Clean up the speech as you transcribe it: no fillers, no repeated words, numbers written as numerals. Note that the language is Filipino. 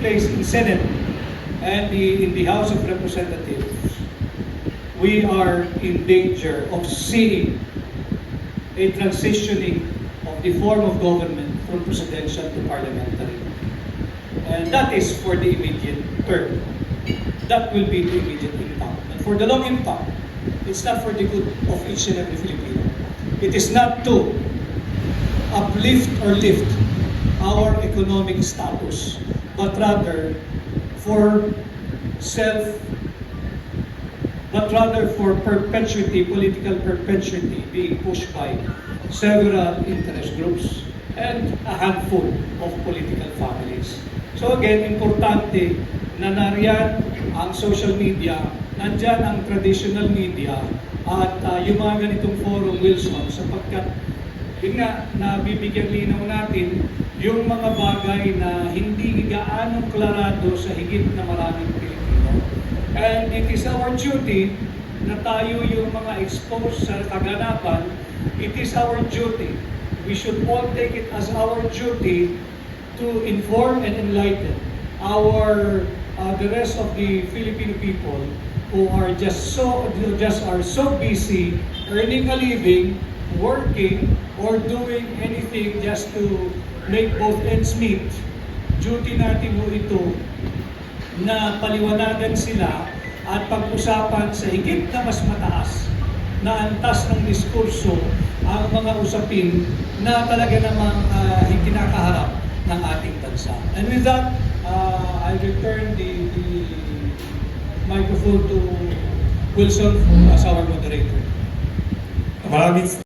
place in Senate and in the House of Representatives, we are in danger of seeing a transitioning of the form of government from presidential to parliamentary. And that is for the immediate term. That will be the immediate impact. But for the long impact, it's not for the good of each and every Filipino. It is not to uplift or lift our economic status, but rather for perpetuity, political perpetuity being pushed by several interest groups and a handful of political families. So again, importante na nariyan ang social media, nandyan ang traditional media, at yung mga ganitong forum, Wilson, sapagkat yun nga, nabibigyan linaw natin yung mga bagay na hindi gaanong klarado sa higit na maraming Pilipino. And it is our duty na tayo yung mga exposed sa kaganapan. It is our duty. We should all take it as our duty to inform and enlighten the rest of the Filipino people who are just so busy earning a living, working, or doing anything just to make both ends meet. Duty natin mo ito na paliwanagan sila at pag-usapan sa higit na mas mataas na antas ng diskurso ang mga usapin na talaga namang kinakaharap ng ating bansa. And with that, I return the microphone to Wilson as our moderator. Maraming